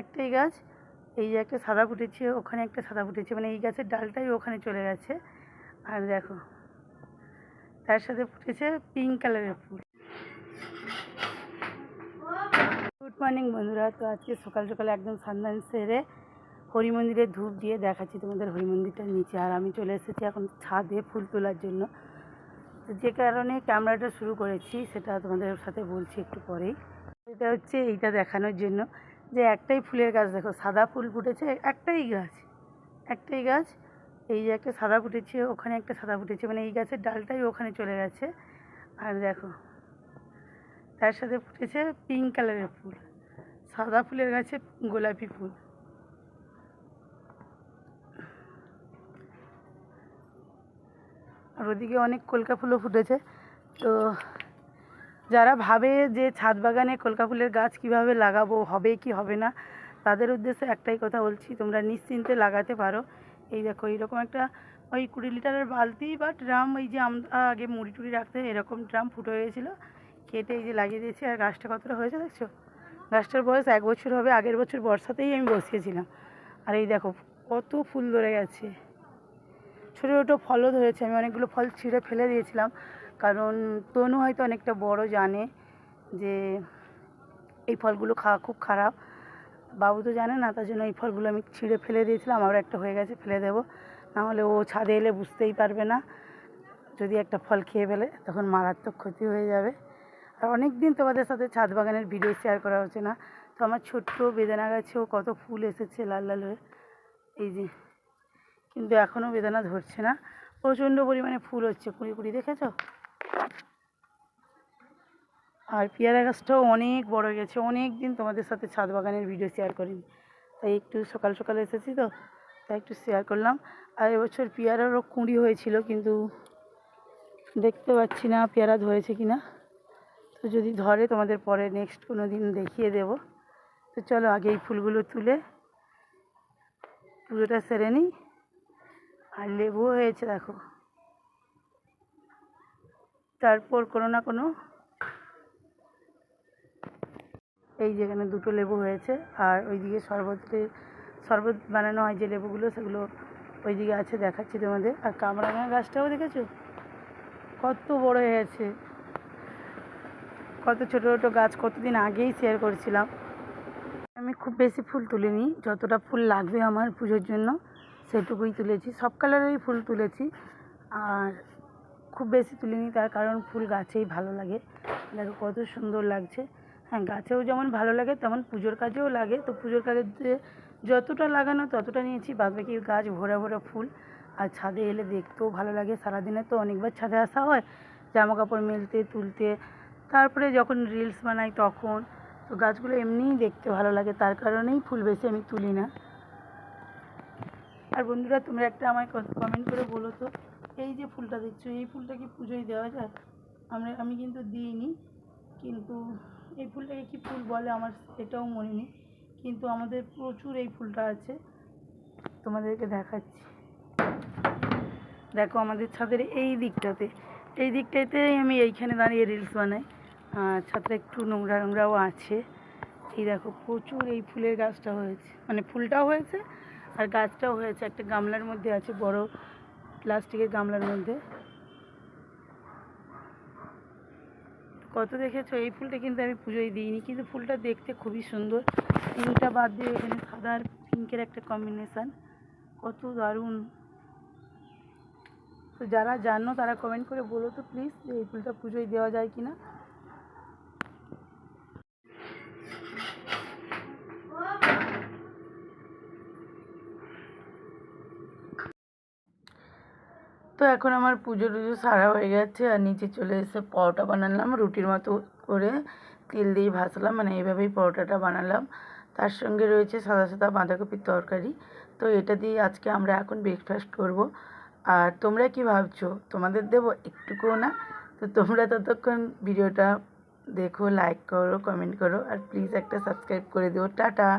একটাই গাছ, এই যে একটা সাদা ফুটেছে, ওখানে একটা সাদা ফুটেছে, মানে এই গাছের ডালটাই ওখানে চলে গেছে। আর দেখো তার সাথে ফুটেছে পিঙ্ক কালারের ফুল। গুড মর্নিং বন্ধুরা। তো আজকে সকাল সকালে একদম স্নান সেরে হরি মন্দিরে ধূপ দিয়ে দেখাচ্ছি তোমাদের হরি মন্দিরটার নিচে। আর আমি চলে এসেছি এখন ছাদে ফুল তোলার জন্য। তো যে কারণে ক্যামেরাটা শুরু করেছি সেটা তোমাদের সাথে বলছি একটু পরেই। এটা হচ্ছে এইটা দেখানোর জন্য যে একটাই ফুলের গাছ, দেখো সাদা ফুল ফুটেছে, একটাই গাছ, এই যে একটা সাদা ফুটেছে, ওখানে একটা সাদা ফুটেছে, মানে এই গাছের ডালটাই ওখানে চলে গেছে। আর দেখো তার সাথে ফুটেছে পিঙ্ক কালারের ফুল, সাদা ফুলের গাছে গোলাপি ফুল। আর ওদিকে অনেক কলকা ফুলও ফুটেছে। তো যারা ভাবে যে ছাদ বাগানে কলকা ফুলের গাছ কীভাবে লাগাবো, হবে কি হবে না, তাদের উদ্দেশ্যে একটাই কথা বলছি, তোমরা নিশ্চিন্তে লাগাতে পারো। এই দেখো এইরকম একটা ওই 20 লিটারের বালতি বা ড্রাম, ওই যে আমরা আগে মুড়ি টুড়ি রাখতে এরকম ড্রাম ফুটো হয়েছিল, কেটে এই যে লাগিয়ে দিয়েছি। আর গাছটা কতটা হয়েছে দেখছো, গাছটার বয়স 1 বছর হবে, আগের বছর বর্ষাতেই আমি বসিয়েছিলাম। আর এই দেখো কত ফুল ধরে গেছে, ছোটো ছোটো ফলও ধরেছে। আমি অনেকগুলো ফল ছিঁড়ে ফেলে দিয়েছিলাম, কারণ তনু হয়তো অনেকটা বড় জানে যে এই ফলগুলো খাওয়া খুব খারাপ, বাবু তো জানে না, তার জন্য এই ফলগুলো আমি ছিঁড়ে ফেলে দিয়েছিলাম। আবার একটা হয়ে গেছে, ফেলে দেবো, নাহলে ও ছাদে এলে বুঝতেই পারবে না, যদি একটা ফল খেয়ে ফেলে তখন মারাত্মক ক্ষতি হয়ে যাবে। আর অনেক দিন তোমাদের সাথে ছাদ বাগানের ভিডিও শেয়ার করা হচ্ছে না। তো আমার ছোট্ট বেদানা গাছেও কত ফুল এসেছে লাল লাল হয়ে, এই যে, কিন্তু এখনও বেদানা ধরছে না, প্রচণ্ড পরিমাণে ফুল হচ্ছে, কুড়ি কুড়ি দেখেছো। আর পেয়ারা গাছটাও অনেক বড় হয়ে গেছে, অনেক দিন তোমাদের সাথে ছাদ বাগানের ভিডিও শেয়ার করিনি, তাই একটু সকাল সকালে এসেছি তো, তাই একটু শেয়ার করলাম। আর এবছর পেয়ারারও কুঁড়ি হয়েছিল, কিন্তু দেখতে পাচ্ছি না পেয়ারা ধরেছে কি না। তো যদি ধরে তোমাদের পরে নেক্সট কোনো দিন দেখিয়ে দেব। তো চলো আগে এই ফুলগুলো তুলে পুজোটা সেরে নিই। আর লেবুও হয়েছে দেখো, তারপর কোনো না কোনো, এই যেখানে 2টো লেবু হয়েছে। আর ওইদিকে শরবত বানানো হয় যে লেবুগুলো, সেগুলো ওইদিকে আছে, দেখাচ্ছি তোমাদের। আর কামরাঙা গাছটাও দেখেছো কত বড় হয়েছে, কত ছোটো ছোটো গাছ, কতদিন আগেই শেয়ার করেছিলাম। আমি খুব বেশি ফুল তুলিনি, যতটা ফুল লাগবে আমার পুজোর জন্য সেটুকুই তুলেছি, সব কালারেরই ফুল তুলেছি। আর খুব বেশি তুলিনি, তার কারণ ফুল গাছেই ভালো লাগে। দেখো কত সুন্দর লাগছে। হ্যাঁ, গাছেও যেমন ভালো লাগে তেমন পুজোর কাজেও লাগে। তো পুজোর কাজে যতটা লাগানো ততটা নিয়েছি, বাদবাকি গাছ ভরা ভরা ফুল। আর ছাদে এলে দেখতেও ভালো লাগে, সারাদিনে তো অনেকবার ছাদে আসা হয় জামা কাপড় মেলতে তুলতে, তারপরে যখন রিলস বানাই তখন। তো গাছগুলো এমনিই দেখতে ভালো লাগে, তার কারণেই ফুল বেশি আমি তুলি না। আর বন্ধুরা তোমরা একটা আমায় কমেন্ট করে বলো তো, এই যে ফুলটা দেখছো, এই ফুলটা কি পুজোয় দেওয়া যায়? আমি কিন্তু দিইনি, কিন্তু এই ফুলটাকে কি ফুল বলে আমার সেটাও মনে নেই, কিন্তু আমাদের প্রচুর এই ফুলটা আছে, তোমাদেরকে দেখাচ্ছি। দেখো আমাদের ছাদের এই দিকটাতেই আমি এইখানে দাঁড়িয়ে রিলস বানাই। আর ছাদটা একটু নোংরা নোংরাও আছে। এই দেখো প্রচুর এই ফুলের গাছটা হয়েছে, মানে ফুলটাও হয়েছে আর গাছটাও হয়েছে, একটা গামলার মধ্যে আছে, বড় প্লাস্টিকের গামলার মধ্যে। কত দেখেছো, এই ফুলটা কিন্তু আমি পুজোয় দিইনি, কিন্তু ফুলটা দেখতে খুবই সুন্দর। পিঙ্কটা বাদ দিয়ে এখানে সাদা আর পিঙ্কের একটা কম্বিনেশান, কত দারুণ। তো যারা জানো তারা কমেন্ট করে বলো তো প্লিজ, যে এই ফুলটা পুজোয় দেওয়া যায় কি না। তো এখন আমার পুজো টুজো সারা হয়ে গেছে, আর নিচে চলে এসে পরোটা বানালাম, রুটির মতো করে তেল দিয়ে ভাজলাম, মানে এইভাবেই পরোটাটা বানালাম। তার সঙ্গে রয়েছে সাদা সাদা বাঁধাকপির তরকারি। তো এটা দিয়ে আজকে আমরা এখন ব্রেকফাস্ট করব। আর তোমরা কি ভাবছো, তোমাদের দেবো? একটুকুও না। তো তোমরা ততক্ষণ ভিডিওটা দেখো, লাইক করো, কমেন্ট করো, আর প্লিজ একটা সাবস্ক্রাইব করে দিও। টাটা।